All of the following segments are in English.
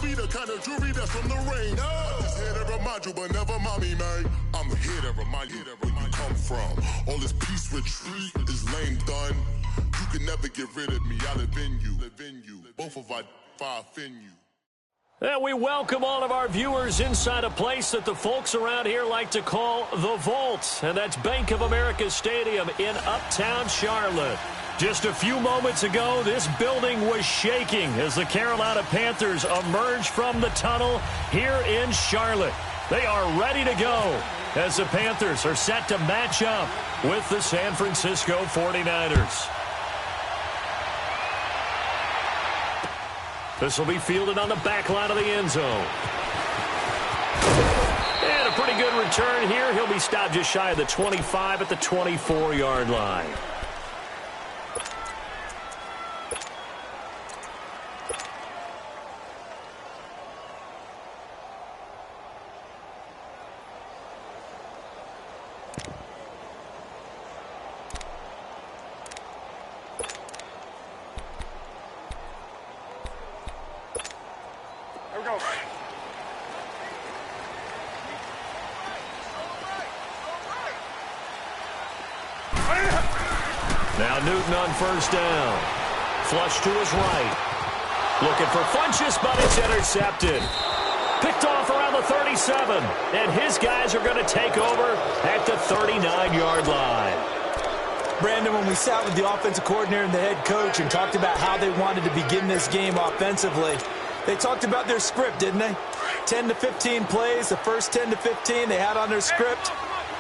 be the kind of jewelry that's from the rain. No. I'm just here to remind you, but never mommy, man. I'm here to remind you where you come from. All this peace retreat is lame done. You can never get rid of me. I live in you. Both of our five in you. And we welcome all of our viewers inside a place that the folks around here like to call the Vault. And that's Bank of America Stadium in Uptown Charlotte. Just a few moments ago, this building was shaking as the Carolina Panthers emerged from the tunnel here in Charlotte. They are ready to go as the Panthers are set to match up with the San Francisco 49ers. This will be fielded on the back line of the end zone. And a pretty good return here. He'll be stopped just shy of the 25 at the 24-yard line. Now Newton on first down. Flush to his right. Looking for Funchess, but it's intercepted. Picked off around the 37. And his guys are going to take over at the 39-yard line. Brandon, when we sat with the offensive coordinator and the head coach and talked about how they wanted to begin this game offensively, they talked about their script, didn't they? 10 to 15 plays, the first 10 to 15 they had on their script.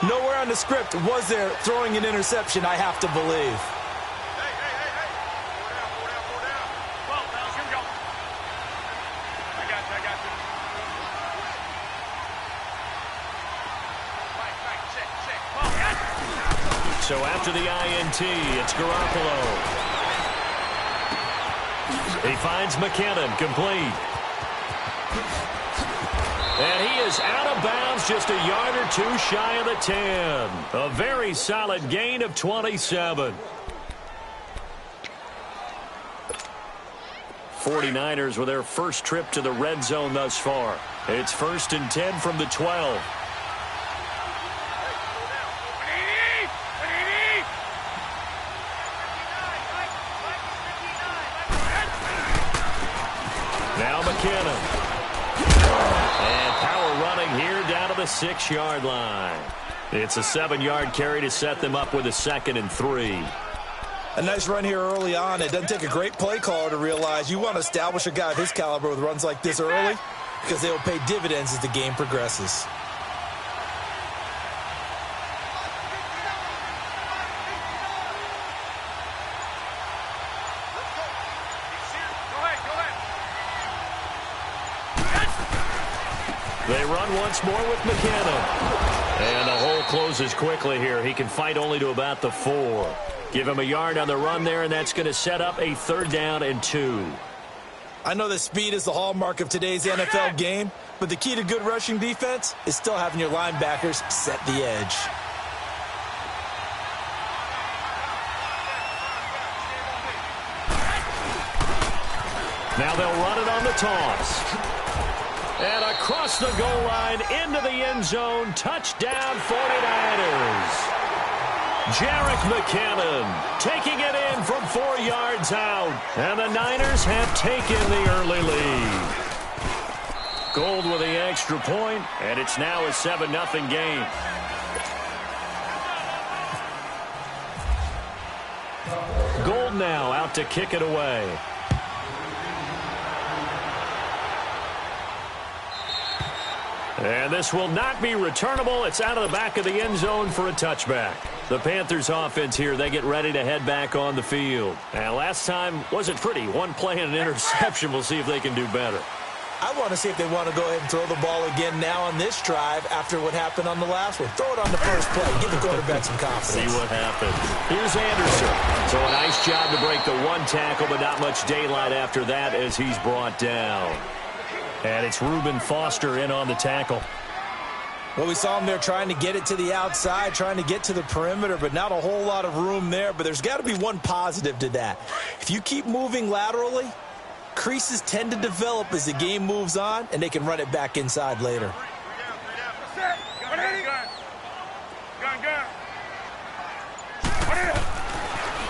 Nowhere on the script was there throwing an interception, I have to believe. So after the INT, it's Garoppolo. He finds McKinnon, complete. And he is out of bounds, just a yard or two shy of the 10. A very solid gain of 27. 49ers with their first trip to the red zone thus far. It's 1st and 10 from the 12. Now McKinnon. And power running here down to the 6-yard line. It's a 7-yard carry to set them up with a 2nd and 3. A nice run here early on. It doesn't take a great play caller to realize you want to establish a guy of his caliber with runs like this early because they will pay dividends as the game progresses. They run once more with McKinnon. And the hole closes quickly here. He can fight only to about the 4. Give him a yard on the run there, and that's going to set up a 3rd down and 2. I know that speed is the hallmark of today's NFL game, but the key to good rushing defense is still having your linebackers set the edge. Now they'll run it on the toss. And across the goal line, into the end zone, touchdown 49ers. Jerick McKinnon taking it in from 4 yards out. And the Niners have taken the early lead. Gold with the extra point, and it's now a 7-0 game. Gold now out to kick it away. And this will not be returnable. It's out of the back of the end zone for a touchback. The Panthers offense here, they get ready to head back on the field. And last time wasn't pretty. One play and an interception. We'll see if they can do better. I want to see if they want to go ahead and throw the ball again now on this drive after what happened on the last one. Throw it on the first play. Give the quarterback some confidence. See what happens. Here's Anderson. So a nice job to break the 1 tackle, but not much daylight after that as he's brought down. And it's Reuben Foster in on the tackle. Well, we saw him there trying to get it to the outside, trying to get to the perimeter, but not a whole lot of room there. But there's got to be one positive to that. If you keep moving laterally, creases tend to develop as the game moves on, and they can run it back inside later.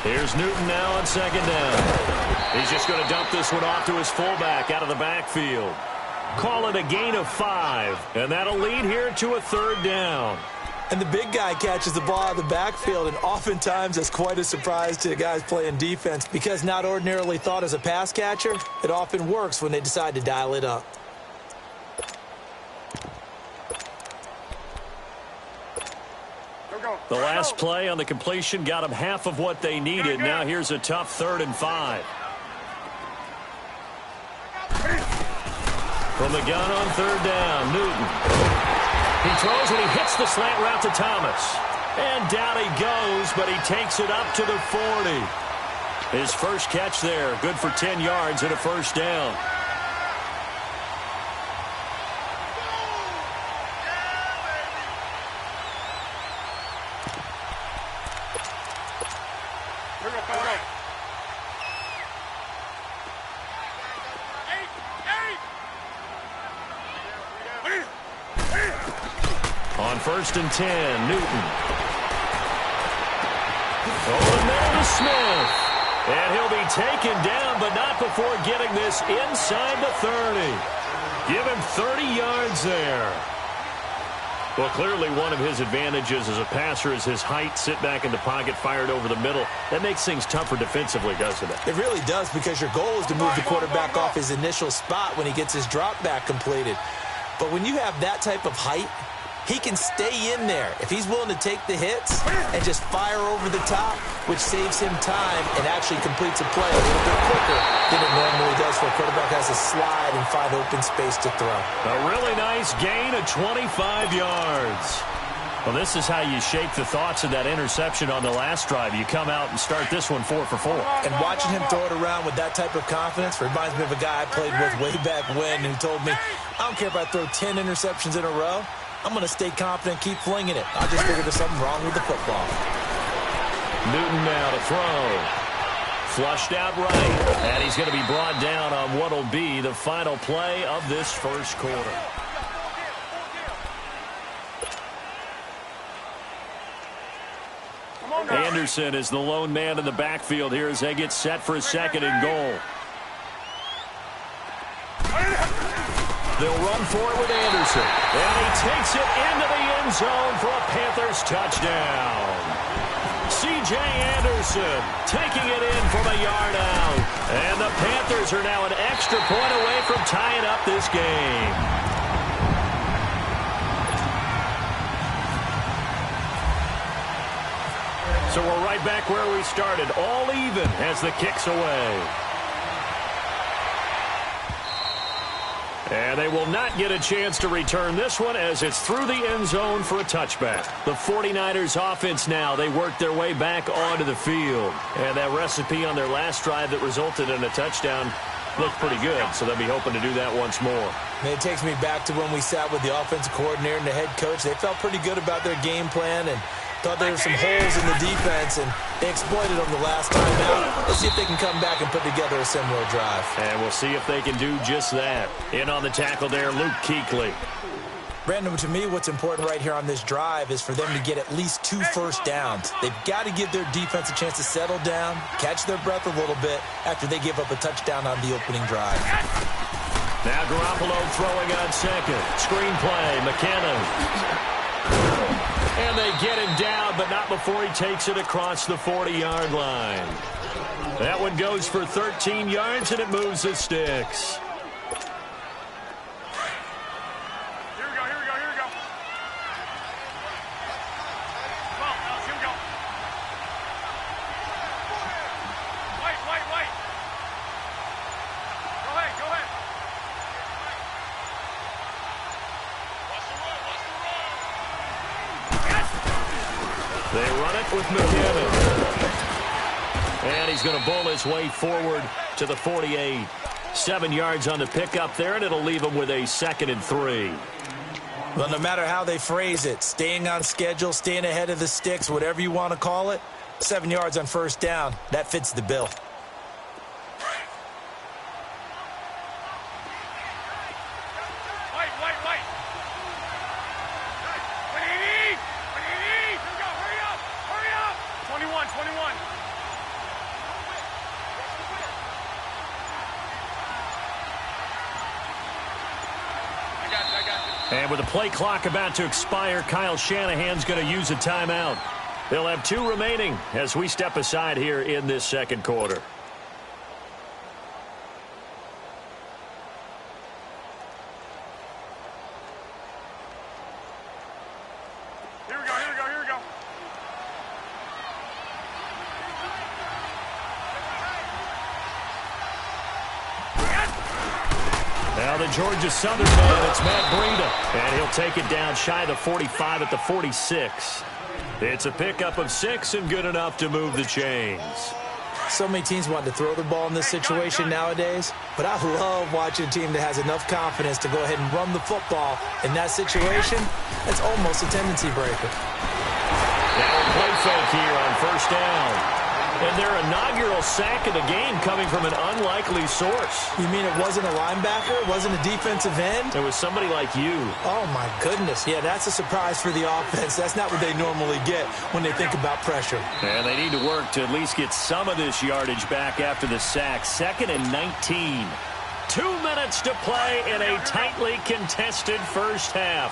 Here's Newton now on second down. He's just going to dump this one off to his fullback out of the backfield. Call it a gain of 5, and that'll lead here to a third down. And the big guy catches the ball out of the backfield, and oftentimes that's quite a surprise to the guys playing defense because not ordinarily thought as a pass catcher, it often works when they decide to dial it up. The last play on the completion got them half of what they needed. Now here's a tough 3rd and 5. From the gun on 3rd down, Newton. He throws and he hits the slant route to Thomas. And down he goes, but he takes it up to the 40. His first catch there, good for 10 yards and a first down. On 1st and 10, Newton. Over the middle to Smith. And he'll be taken down, but not before getting this inside the 30. Give him 30 yards there. Well, clearly one of his advantages as a passer is his height. Sit back in the pocket, fired over the middle. That makes things tougher defensively, doesn't it? It really does, because your goal is to move the quarterback off his initial spot when he gets his drop back completed. But when you have that type of height, he can stay in there if he's willing to take the hits and just fire over the top, which saves him time and actually completes a play a little bit quicker than it normally does where a quarterback has to slide and find open space to throw. A really nice gain of 25 yards. Well, this is how you shape the thoughts of that interception on the last drive. You come out and start this one 4 for 4. And watching him throw it around with that type of confidence reminds me of a guy I played with way back when who told me, I don't care if I throw 10 interceptions in a row. I'm going to stay confident, keep flinging it. I just figured there's something wrong with the football. Newton now to throw. Flushed out right. And he's going to be brought down on what will be the final play of this first quarter. Anderson is the lone man in the backfield here as they get set for a 2nd and goal. They'll run for it with Anderson. And he takes it into the end zone for a Panthers touchdown. C.J. Anderson taking it in from a yard out. And the Panthers are now an extra point away from tying up this game. So we're right back where we started, all even as the kick's away. And they will not get a chance to return this one as it's through the end zone for a touchback. The 49ers offense now, they work their way back onto the field. And that recipe on their last drive that resulted in a touchdown looked pretty good, so they'll be hoping to do that once more. And it takes me back to when we sat with the offensive coordinator and the head coach. They felt pretty good about their game plan and thought there were some holes in the defense, and they exploited them the last time out. Let's see if they can come back and put together a similar drive. And we'll see if they can do just that. In on the tackle there, Luke Kuechly. Brandon, to me, what's important right here on this drive is for them to get at least 2 first downs. They've got to give their defense a chance to settle down, catch their breath a little bit after they give up a touchdown on the opening drive. Now Garoppolo throwing on 2nd. Screen play, McKinnon. And they get him down, but not before he takes it across the 40-yard line. That one goes for 13 yards, and it moves the sticks. Here we go. Come on, Alex, here we go. Wait. Go ahead. They run it with McKinnon. And he's going to bowl his way forward to the 48. 7 yards on the pickup there, and it'll leave him with a 2nd and 3. Well, no matter how they phrase it, staying on schedule, staying ahead of the sticks, whatever you want to call it, 7 yards on first down, that fits the bill. White. What do you need? What do you need? Here we go. Hurry up. Hurry up. 21, 21. I got you. And with the play clock about to expire, Kyle Shanahan's going to use a timeout. They'll have 2 remaining as we step aside here in this second quarter. Here we go, here we go, here we go. Now the Georgia Southern man, it's Matt Breida. And he'll take it down shy of the 45 at the 46. It's a pickup of 6 and good enough to move the chains. So many teams want to throw the ball in this situation nowadays, but I love watching a team that has enough confidence to go ahead and run the football. In that situation, that's almost a tendency breaker. Now a play fake here on first down. And their inaugural sack of the game coming from an unlikely source. You mean it wasn't a linebacker? It wasn't a defensive end? It was somebody like you. Oh, my goodness. Yeah, that's a surprise for the offense. That's not what they normally get when they think about pressure. And they need to work to at least get some of this yardage back after the sack. 2nd and 19. 2 minutes to play in a tightly contested first half.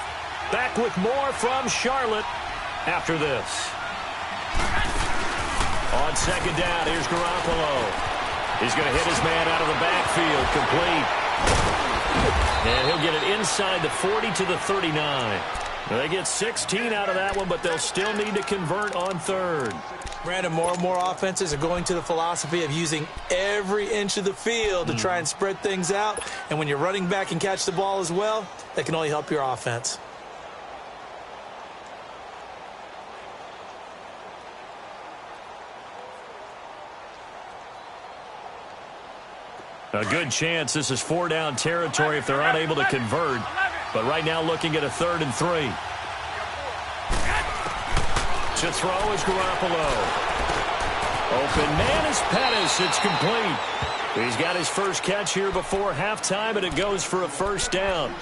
Back with more from Charlotte after this. On second down, here's Garoppolo. He's going to hit his man out of the backfield, complete. And he'll get it inside the 40 to the 39. They get 16 out of that one, but they'll still need to convert on third. Brandon, more and more offenses are going to the philosophy of using every inch of the field to try and spread things out. And when you're running back and catch the ball as well, that can only help your offense. A good chance this is 4-down territory if they're unable to convert. But right now looking at a 3rd and 3. To throw is Garoppolo. Open man is Pettis. It's complete. He's got his first catch here before halftime, and it goes for a first down. Here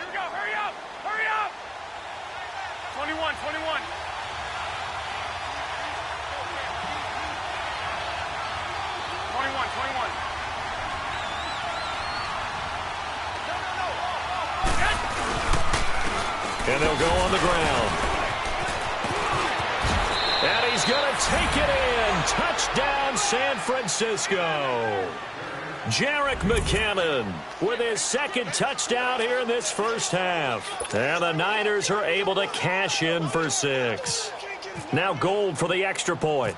we go, hurry up, hurry up. 21, 21. And they'll go on the ground. And he's going to take it in. Touchdown, San Francisco. Jerick McKinnon with his 2nd touchdown here in this first half. And the Niners are able to cash in for 6. Now Gold for the extra point.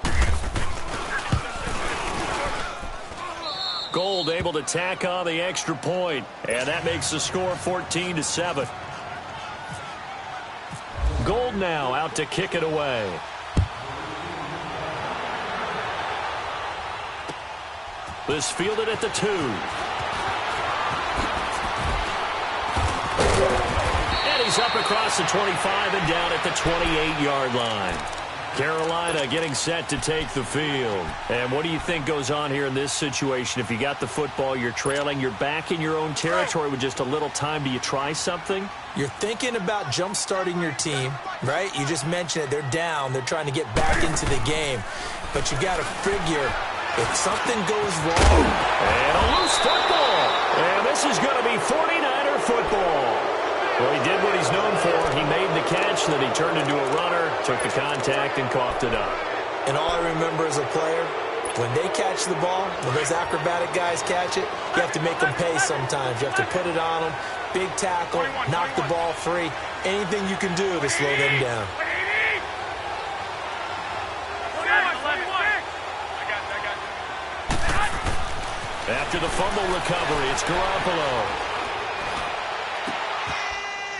Gold able to tack on the extra point. And that makes the score 14-7. Gold now out to kick it away. This fielded at the 2. And he's up across the 25 and down at the 28-yard line. Carolina getting set to take the field. And what do you think goes on here in this situation? If you got the football, you're trailing, you're back in your own territory with just a little time. Do you try something? You're thinking about jump-starting your team, right? You just mentioned it. They're down. They're trying to get back into the game. But you got to figure if something goes wrong. And a loose football. And this is going to be 49er football. Well, he did what he's known for. He made the catch, then he turned into a runner, took the contact, and coughed it up. And all I remember as a player, when they catch the ball, when those acrobatic guys catch it, you have to make them pay sometimes. You have to put it on them, big tackle, knock the ball free, anything you can do to slow them down. After the fumble recovery, it's Garoppolo.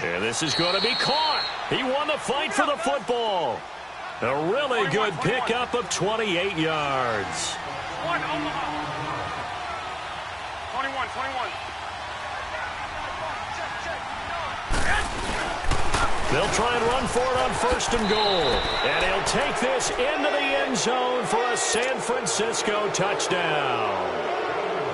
And this is going to be caught. He won the fight for the football. A really good pickup of 28 yards. 21. They'll try and run for it on 1st and goal. And he'll take this into the end zone for a San Francisco touchdown.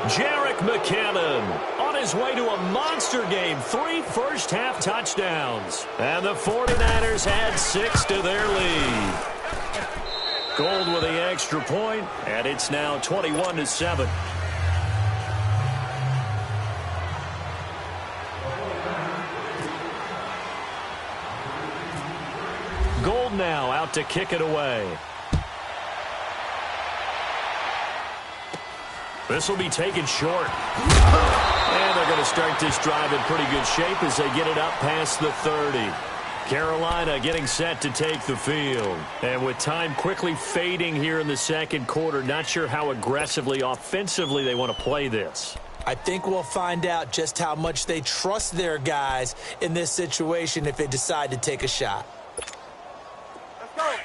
Jerick McKinnon on his way to a monster game. 3 first-half touchdowns. And the 49ers add 6 to their lead. Gold with the extra point, and it's now 21-7. Gold now out to kick it away. This will be taken short. And they're going to start this drive in pretty good shape as they get it up past the 30. Carolina getting set to take the field. And with time quickly fading here in the second quarter, not sure how aggressively, offensively they want to play this. I think we'll find out just how much they trust their guys in this situation if they decide to take a shot. Let's go.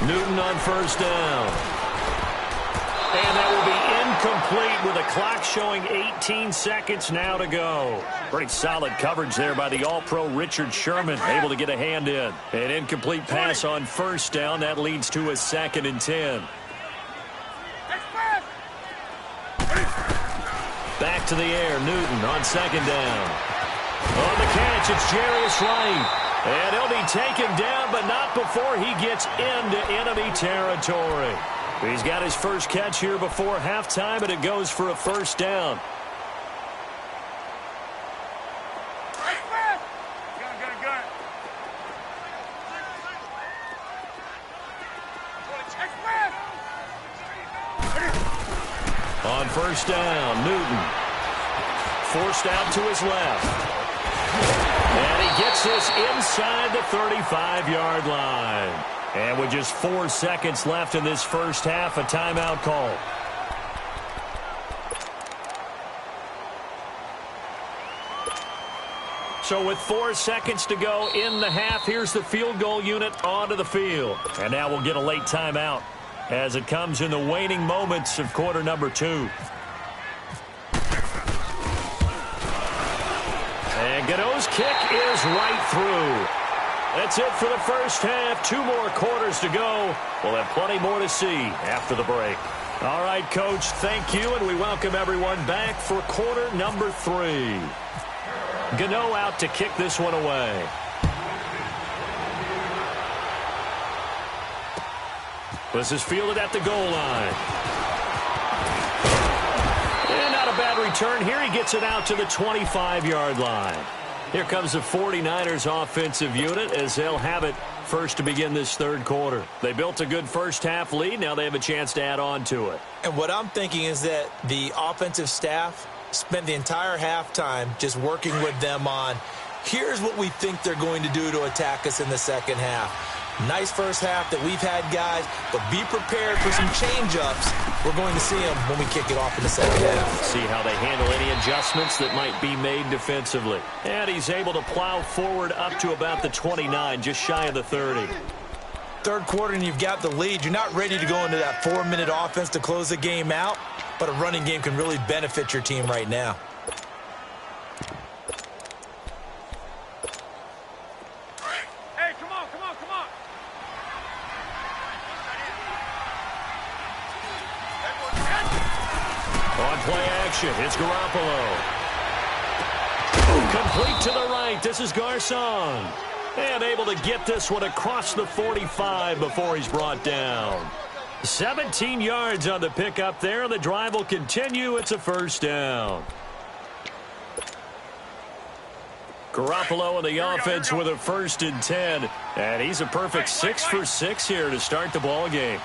Newton on first down. And that will be incomplete with the clock showing 18 seconds now to go. Pretty solid coverage there by the All-Pro Richard Sherman, able to get a hand in. An incomplete pass on first down. That leads to a 2nd and 10. Back to the air, Newton on second down. On the catch, it's Jarius Wright. And he'll be taken down, but not before he gets into enemy territory. He's got his first catch here before halftime, and it goes for a first down. On first down, Newton. Forced out to his left. And he gets this inside the 35-yard line. And with just 4 seconds left in this first half, a timeout call. So with 4 seconds to go in the half, here's the field goal unit onto the field. And now we'll get a late timeout as it comes in the waning moments of quarter number 2. And Gano's kick is right through. That's it for the first half. 2 more quarters to go. We'll have plenty more to see after the break. All right, Coach, thank you, and we welcome everyone back for quarter number 3. Gano out to kick this one away. This is fielded at the goal line. And not a bad return here. He gets it out to the 25-yard line. Here comes the 49ers offensive unit as they'll have it first to begin this third quarter. They built a good first half lead. Now they have a chance to add on to it. And what I'm thinking is that the offensive staff spent the entire halftime just working with them on, here's what we think they're going to do to attack us in the second half. Nice first half that we've had, guys, but be prepared for some change-ups. We're going to see them when we kick it off in the second half. See how they handle any adjustments that might be made defensively. And he's able to plow forward up to about the 29, just shy of the 30. Third quarter and you've got the lead. You're not ready to go into that 4-minute offense to close the game out, but a running game can really benefit your team right now. Play action. It's Garoppolo. Complete to the right. This is Garcon. And able to get this one across the 45 before he's brought down. 17 yards on the pickup there. The drive will continue. It's a first down. Garoppolo in the offense with a 1st and 10. And he's a perfect 6 for 6 here to start the ball game.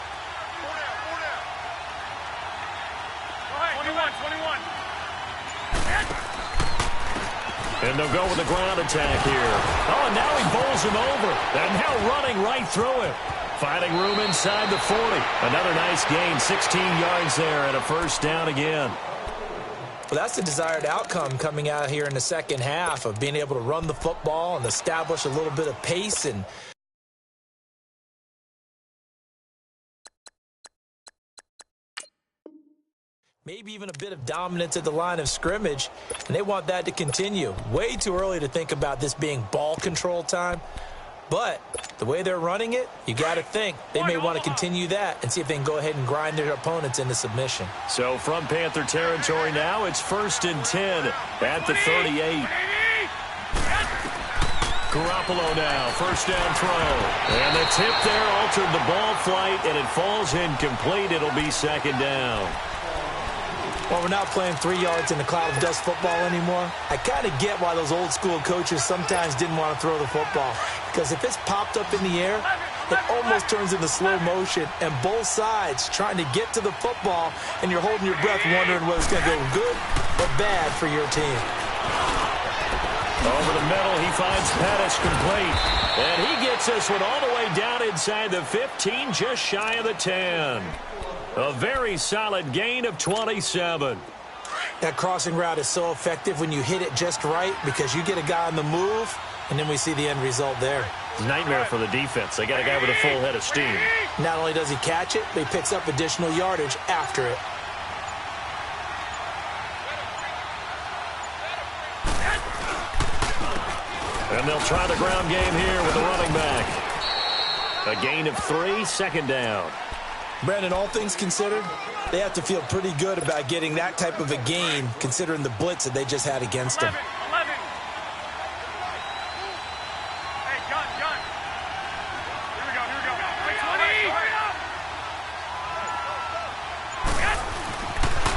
And they'll go with the ground attack here. Oh, and now he bowls him over. And now running right through it. Finding room inside the 40. Another nice gain, 16 yards there and a first down again. Well, that's the desired outcome coming out here in the second half of being able to run the football and establish a little bit of pace and maybe even a bit of dominance at the line of scrimmage, and they want that to continue. Way too early to think about this being ball control time. But the way they're running it, you got to think they may want to continue that and see if they can go ahead and grind their opponents into submission. So from Panther territory now, it's 1st and 10 at the 38. Garoppolo now, first down throw. And the tip there altered the ball flight, and it falls incomplete. It'll be 2nd down. Well, we're not playing 3 yards in a cloud of dust football anymore. I kind of get why those old school coaches sometimes didn't want to throw the football. Because if it's popped up in the air, it almost turns into slow motion. And both sides trying to get to the football, and you're holding your breath wondering whether it's going to go good or bad for your team. Over the middle, he finds Pettis complete. And he gets this one all the way down inside the 15, just shy of the 10. A very solid gain of 27. That crossing route is so effective when you hit it just right because you get a guy on the move, and then we see the end result there. Nightmare for the defense. They got a guy with a full head of steam. Not only does he catch it, but he picks up additional yardage after it. And they'll try the ground game here with the running back. A gain of 3, 2nd down. Brandon, all things considered, they have to feel pretty good about getting that type of a gain considering the blitz that they just had against them. 11. Hey, gun. Here we go. Wait, 20.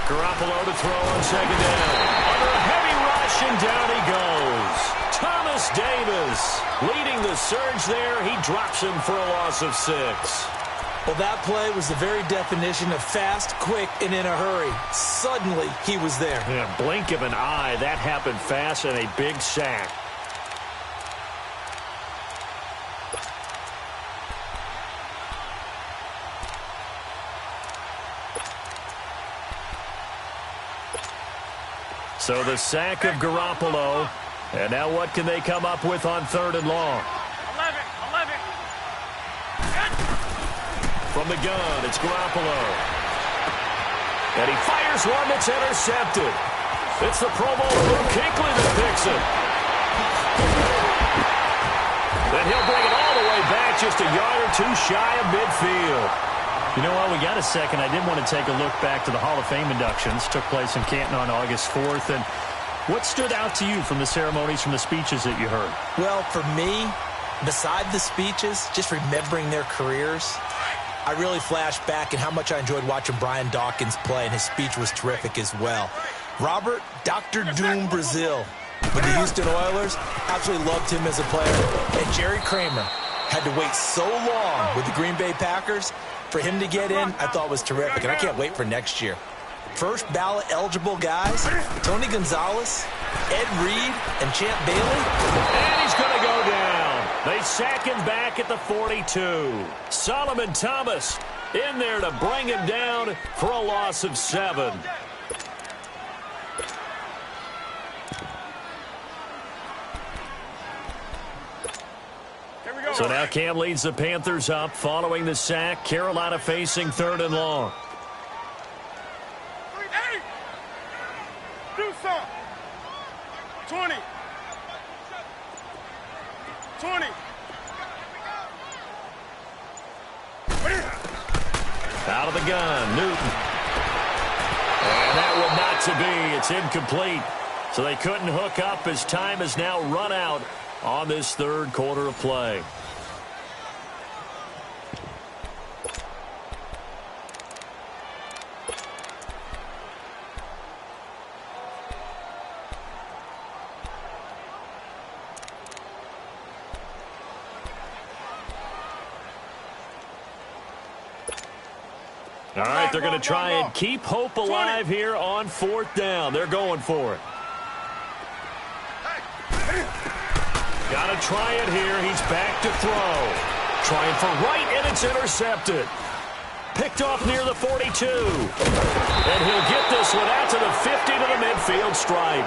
Garoppolo to throw on 2nd down. Under a heavy rush, and down he goes. Thomas Davis leading the surge there. He drops him for a loss of 6. Well, that play was the very definition of fast, quick, and in a hurry. Suddenly, he was there. Yeah, blink of an eye. That happened fast, and a big sack. So the sack of Garoppolo. And now what can they come up with on 3rd and long? 11. From the gun, it's Garoppolo. And he fires one that's intercepted. It's the Pro Bowl Luke Kuechly that picks it. Then he'll bring it all the way back, just a yard or 2 shy of midfield. You know what? We got a second. I did want to take a look back to the Hall of Fame inductions. Took place in Canton on August 4th. And what stood out to you from the ceremonies, from the speeches that you heard? Well, for me, beside the speeches, just remembering their careers, I really flashed back and how much I enjoyed watching Brian Dawkins play, and his speech was terrific as well. Robert Dr. Doom Brazil with the Houston Oilers, absolutely loved him as a player. And Jerry Kramer had to wait so long with the Green Bay Packers. For him to get in, I thought was terrific, and I can't wait for next year. First ballot eligible guys, Tony Gonzalez, Ed Reed, and Champ Bailey. And he's going to go down. They sack him back at the 42. Solomon Thomas in there to bring him down for a loss of 7. So now Cam leads the Panthers up following the sack. Carolina facing 3rd and long. Do some. 20. 20. Out of the gun, Newton. And that would not to be. It's incomplete. So they couldn't hook up as time has now run out on this 3rd quarter of play. All right, they're going to try and keep hope alive here on 4th down. They're going for it. Got to try it here. He's back to throw. Trying for right, and it's intercepted. Picked off near the 42. And he'll get this one out to the 50 to the midfield stripe.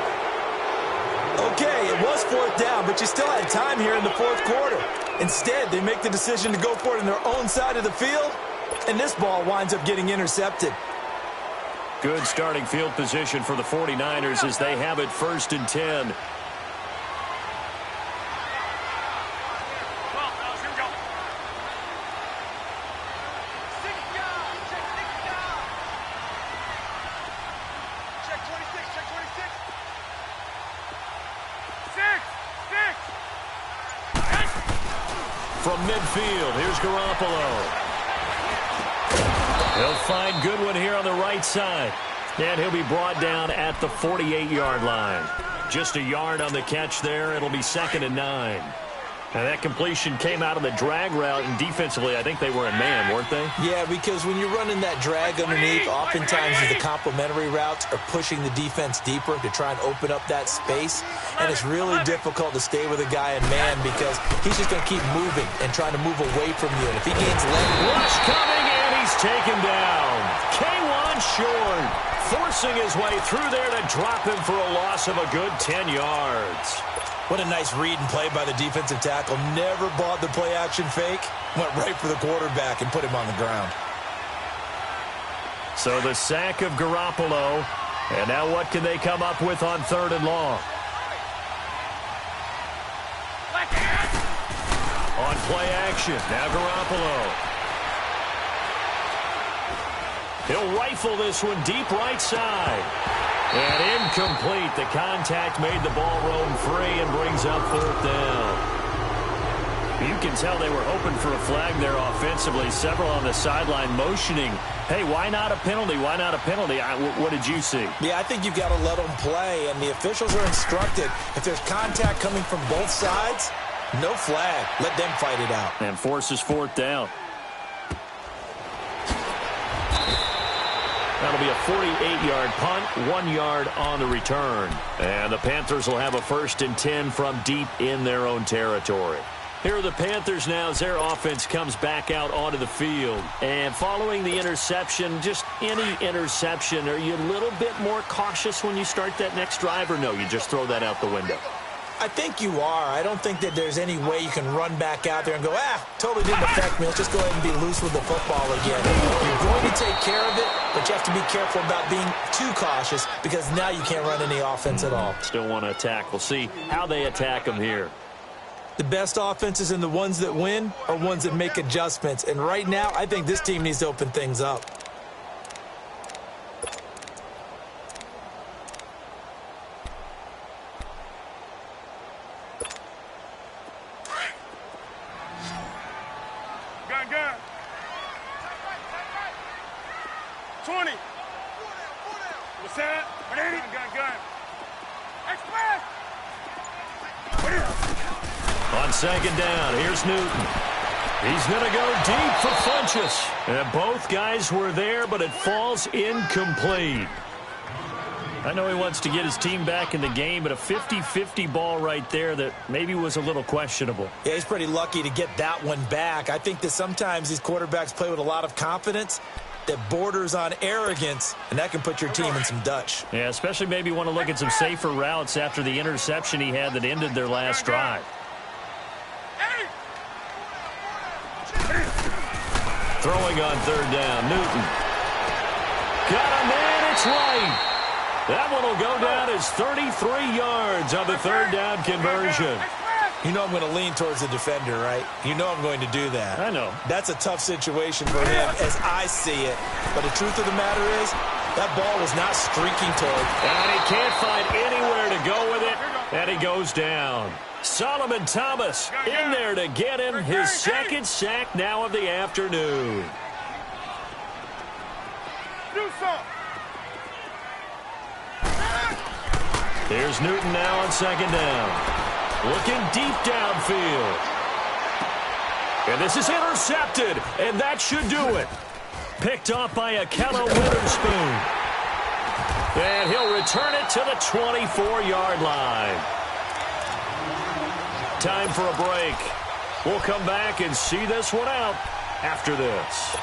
Okay, it was 4th down, but you still had time here in the 4th quarter. Instead, they make the decision to go for it on their own side of the field, and this ball winds up getting intercepted. Good starting field position for the 49ers as they have it 1st and 10. from midfield. Here's Garoppolo. He'll find Goodwin here on the right side. And he'll be brought down at the 48-yard line. Just a yard on the catch there. It'll be 2nd and 9. And that completion came out of the drag route, and defensively, I think they were in man, weren't they? Yeah, because when you're running that drag underneath, oftentimes the complementary routes are pushing the defense deeper to try and open up that space. And it's really difficult to stay with a guy in man because he's just going to keep moving and trying to move away from you. And if he gains length... Rush coming, and he's taken down. K1 short, forcing his way through there to drop him for a loss of a good 10 yards. What a nice read and play by the defensive tackle. Never bought the play-action fake. Went right for the quarterback and put him on the ground. So the sack of Garoppolo. And now what can they come up with on 3rd and long? On play action. Now Garoppolo. He'll rifle this one deep right side. And incomplete. The contact made the ball roam free and brings up 4th down. You can tell they were hoping for a flag there offensively. Several on the sideline motioning, hey, why not a penalty? Why not a penalty? What did you see? Yeah, I think you've got to let them play, and the officials are instructed. If there's contact coming from both sides, no flag. Let them fight it out. And forces 4th down. That'll be a 48-yard punt, 1 yard on the return. And the Panthers will have a 1st and 10 from deep in their own territory. Here are the Panthers now as their offense comes back out onto the field. And following the interception, just any interception, are you a little bit more cautious when you start that next drive, or no, you just throw that out the window? I think you are. I don't think that there's any way you can run back out there and go, totally didn't affect me. Let's just go ahead and be loose with the football again. You're going to take care of it, but you have to be careful about being too cautious because now you can't run any offense at all. Still want to attack. We'll see how they attack them here. The best offenses and the ones that win are ones that make adjustments. And right now, I think this team needs to open things up. Gun. 20. What's that? Gun. Express. On 2nd down, here's Newton. He's going to go deep for Funchess. And both guys were there, but it falls incomplete. I know he wants to get his team back in the game, but a 50-50 ball right there that maybe was a little questionable. Yeah, he's pretty lucky to get that one back. I think that sometimes these quarterbacks play with a lot of confidence that borders on arrogance, and that can put your team in some Dutch. Yeah, especially maybe want to look at some safer routes after the interception he had that ended their last drive. Throwing on 3rd down, Newton. Got a man, it's right. That one will go down as 33 yards on the 3rd down conversion. You know I'm going to lean towards the defender, right? You know I'm going to do that. I know. That's a tough situation for him as I see it. But the truth of the matter is, that ball was not streaking toward. And he can't find anywhere to go with it, and he goes down. Solomon Thomas in there to get him his 2nd sack now of the afternoon. Here's Newton now on 2nd down. Looking deep downfield. And this is intercepted, and that should do it. Picked off by Akello Witherspoon. And he'll return it to the 24-yard line. Time for a break. We'll come back and see this one out after this.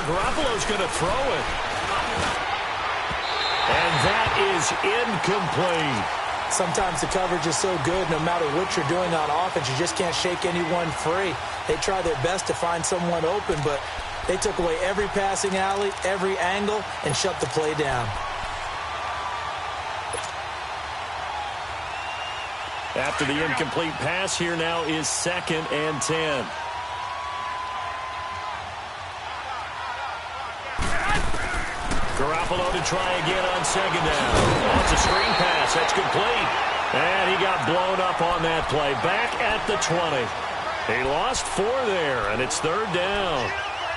Garoppolo's going to throw it. And that is incomplete. Sometimes the coverage is so good, no matter what you're doing on offense, you just can't shake anyone free. They try their best to find someone open, but they took away every passing alley, every angle, and shut the play down. After the incomplete pass, here now is 2nd and 10. Garoppolo to try again on 2nd down. Oh, it's a screen pass. That's complete. And he got blown up on that play. Back at the 20. He lost 4 there, and it's 3rd down.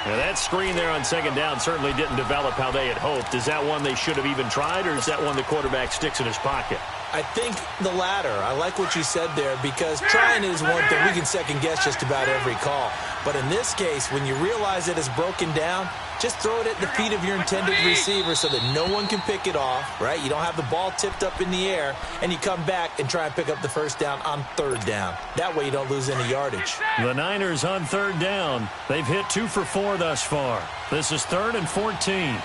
Now, that screen there on 2nd down certainly didn't develop how they had hoped. Is that one they should have even tried, or is that one the quarterback sticks in his pocket? I think the latter. I like what you said there, because trying is one thing. We can second-guess just about every call. But in this case, when you realize it is broken down, just throw it at the feet of your intended receiver so that no one can pick it off, right? You don't have the ball tipped up in the air, and you come back and try and pick up the 1st down on 3rd down. That way you don't lose any yardage. The Niners on 3rd down. They've hit 2 for 4 thus far. This is 3rd and 14.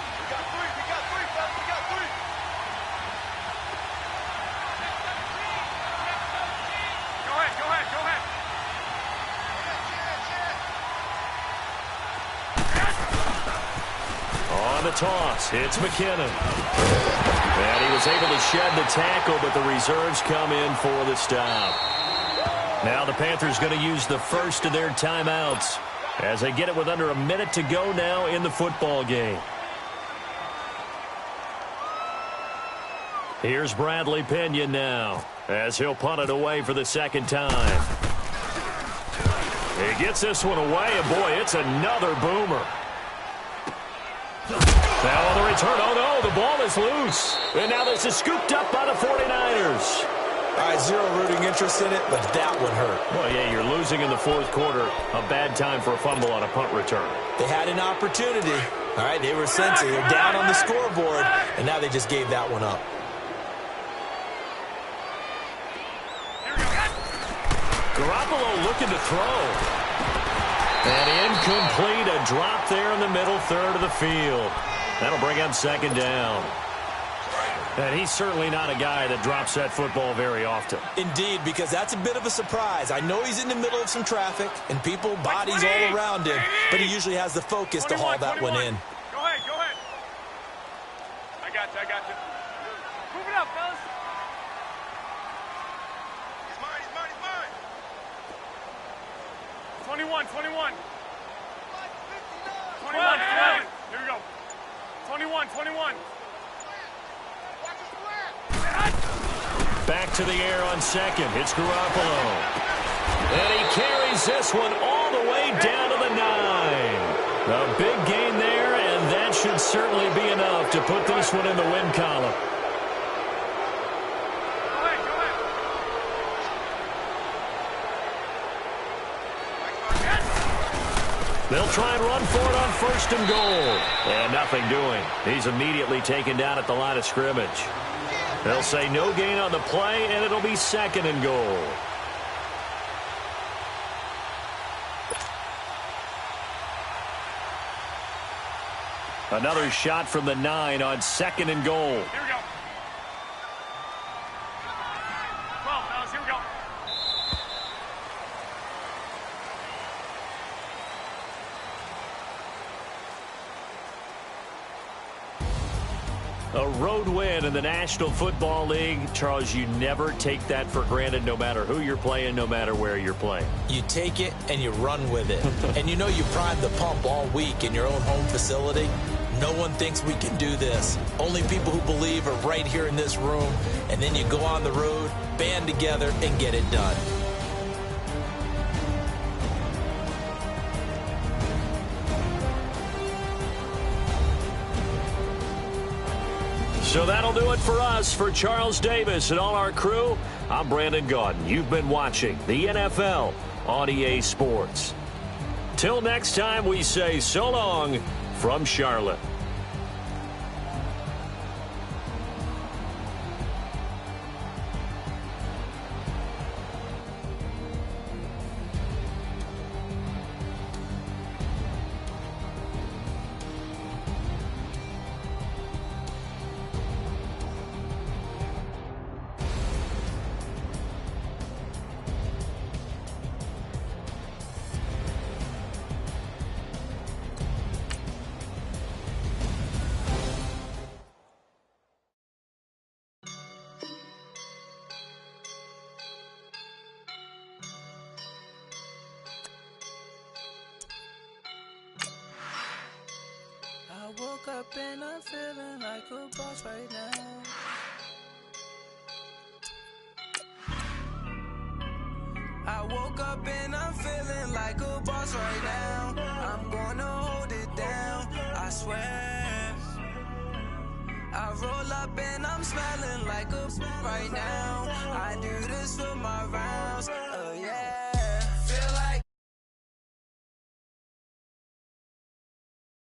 Toss. It's McKinnon. And he was able to shed the tackle, but the reserves come in for the stop. Now the Panthers going to use the first of their timeouts as they get it with under a minute to go now in the football game. Here's Bradley Pinion now as he'll punt it away for the 2nd time. He gets this one away, and boy, it's another boomer. Now on the return, oh no, the ball is loose. And now this is scooped up by the 49ers. All right, zero rooting interest in it, but that one hurt. Well, yeah, you're losing in the 4th quarter. A bad time for a fumble on a punt return. They had an opportunity. All right, they were sensing. They're down on the scoreboard, and now they just gave that one up. Garoppolo looking to throw. And incomplete, a drop there in the middle 3rd of the field. That'll bring up 2nd down. And he's certainly not a guy that drops that football very often. Indeed, because that's a bit of a surprise. I know he's in the middle of some traffic and people, bodies all around him, but he usually has the focus to haul that one in. Go ahead, go ahead. I got you. Move it up, fellas. He's mine. 21. 21. Here we go. 21. Back to the air on 2nd. It's Garoppolo. And he carries this one all the way down to the 9. A big gain there, and that should certainly be enough to put this one in the win column. They'll try and run for it on 1st and goal. And nothing doing. He's immediately taken down at the line of scrimmage. They'll say no gain on the play, and it'll be 2nd and goal. Another shot from the 9 on 2nd and goal. Here we go. 12, fellas, here we go. A road win in the National Football League. Charles, you never take that for granted, no matter who you're playing, no matter where you're playing. You take it and you run with it. And you know you primed the pump all week in your own home facility. No one thinks we can do this. Only people who believe are right here in this room. And then you go on the road, band together, and get it done. So that'll do it for us. For Charles Davis and all our crew, I'm Brandon Gaudin. You've been watching the NFL on EA Sports. Till next time, we say so long from Charlotte. up and I'm feeling like a boss right now. I woke up and I'm feeling like a boss right now. I'm gonna hold it down, I swear. I roll up and I'm smelling like a right now. I do this for my rounds.